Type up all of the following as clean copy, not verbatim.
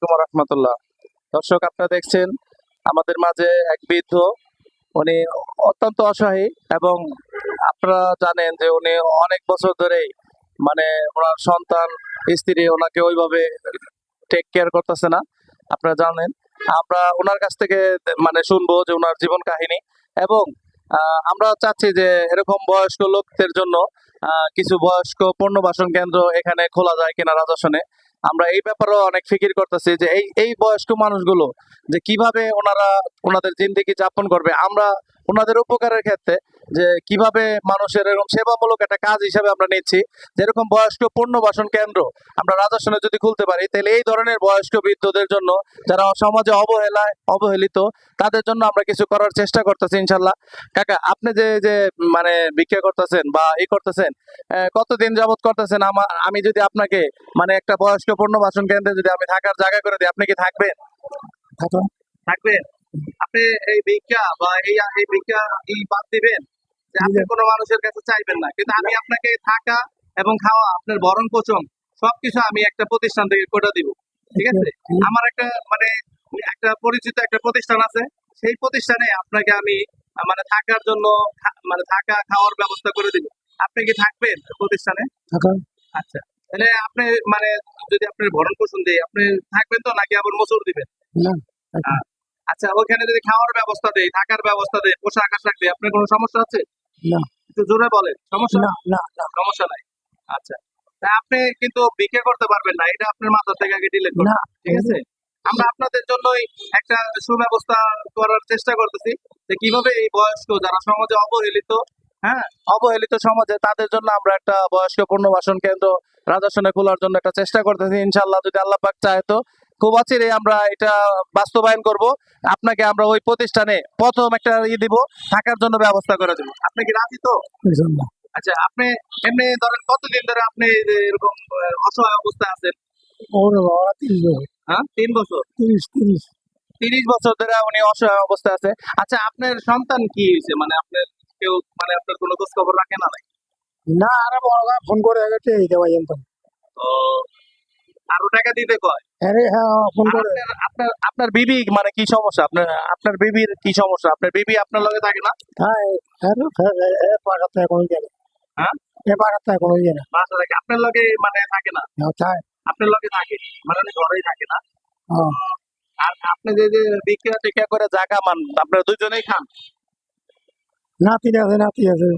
আলাইকুম রহমতুল্লাহ। দর্শক, আপনারা দেখছেন আমাদের মাঝে এক বৃদ্ধ, উনি অত্যন্ত অসহায় এবং আপনারা জানেন যে উনি অনেক বছর ধরেই মানে ওনার সন্তান স্ত্রী ওনাকে ওইভাবে টেক কেয়ার করতেছে না। আপনারা জানেন, আমরা ওনার কাছ থেকে মানে শুনবো যে ওনার জীবন কাহিনী এবং আমরা চাচ্ছি যে এরকম বয়স্ক লোকদের জন্য কিছু বয়স্ক পুনর্বাসন কেন্দ্র এখানে খোলা যায় কিনা রাজশাহীতে। আমরা এই ব্যাপারেও অনেক ফিকির করতেছি যে এই বয়স্ক মানুষগুলো যে কিভাবে ওনাদের জিন্দেগি যাপন করবে। আমরা ওনাদের উপকারের ক্ষেত্রে যে কিভাবে মানুষের এরকম সেবামূলক একটা কাজ হিসাবে আমরা নিচ্ছি, যেরকম বয়স্ক পুনর্বাসন কেন্দ্র আমরা রাজশাহীতে যদি খুলতে পারি, তাহলে এই ধরনের বয়স্ক বৃদ্ধদের জন্য যারা সমাজে অবহেলিত তাদের জন্য আমরা কিছু করার চেষ্টা করতেছি ইনশাল্লাহ। কাকা, আপনি যে যে মানে ভিক্ষা করতেছেন বা করতেছেন, কতদিন যাবত করতেছেন? আমি যদি আপনাকে মানে একটা বয়স্ক পুনর্বাসন কেন্দ্রে যদি আমি থাকার জায়গা করে দিই, আপনি কি থাকবেন? থাকবেন? আপনি এই ভিক্ষা বা এই ভিক্ষা বাদ দিবেন যে আপনি কোনো মানুষের কাছে চাইবেন না, কিন্তু আমি আপনাকে থাকা এবং খাওয়া, আপনার ভরণ পোষণ সবকিছু আমি একটা প্রতিষ্ঠান থেকে করে দিব, ঠিক আছে? আমার একটা মানে একটা পরিচিত একটা প্রতিষ্ঠান আছে, সেই প্রতিষ্ঠানে আপনাকে আমি মানে থাকার জন্য মানে থাকা খাওয়ার ব্যবস্থা করে দিব। আপনি কি থাকবেন প্রতিষ্ঠানে? আচ্ছা, তাহলে আপনি মানে যদি আপনার ভরণ পোষণ দেয়, আপনি থাকবেন তো, নাকি আবার মোচড় দিবেন? আচ্ছা, ওখানে যদি খাওয়ার ব্যবস্থা দেয়, থাকার ব্যবস্থা দেয়, পোশাক আশাক দেয়, আপনার কোনো সমস্যা আছে? একটু জোরে বলেন। সমস্যা সমস্যা নাই। আচ্ছা, তা আপনি কিন্তু ভিক্ষা করতে পারবেন না, এটা আপনার মাথা থেকে আগে ডিলিট করুন, ঠিক আছে? আমরা আপনাদের জন্যই একটা সুব্যবস্থা করার চেষ্টা করতেছি যে কিভাবে এই বয়স্ক যারা সমাজে অবহেলিত সমাজে, তাদের জন্য আমরা একটা বয়স্ক পুনর্বাসন কেন্দ্র রাজশাহীতে খোলার জন্য একটা চেষ্টা করতেছি। ইনশাল্লাহ যদি আল্লাহ পাক চায় তো খুব অচিরেই আমরা এটা বাস্তবায়ন করব। আপনাকে আমরা ওই প্রতিষ্ঠানে প্রথম একটা দিব, থাকার জন্য ব্যবস্থা করে দেবো। আপনি কি রাজি তো? আচ্ছা, আপনি এমনি ধরেন কতদিন ধরে আপনি এরকম অসহায় অবস্থায় আছেন? 3 বছর? 30 বছর ধরে উনি অসহায় অবস্থায় আছে। আচ্ছা, আপনার সন্তান কি হয়েছে? মানে আপনার কেউ মানে আপনার কোনো খোঁজ খবর রাখে না? না, আরে বড় ফোন করে ও, আরো টাকা দিতে কয়? ফোন করে। আপনার বিবি মানে কি সমস্যা? আপনার বিবির কি সমস্যা? আপনার বিবি আপনার লগে থাকে না? বাসা থাকে, আপনার লগে মানে থাকে না? আপনার লগে থাকে মানে ঘরেই থাকে না? আর আপনি যে যে ভিক্ষা টিক্ষা করে জায়গা মান, আপনারা দুজনেই খান? নাতি আছে।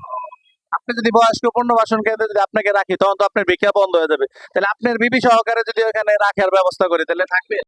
আপনি যদি বয়স্ক পুনর্বাসন কেন্দ্রে যদি আপনাকে রাখি, তখন তো আপনার ভিক্ষা বন্ধ হয়ে যাবে। তাহলে আপনার বিবি সহকারে যদি ওখানে রাখার ব্যবস্থা করি, তাহলে থাকবে?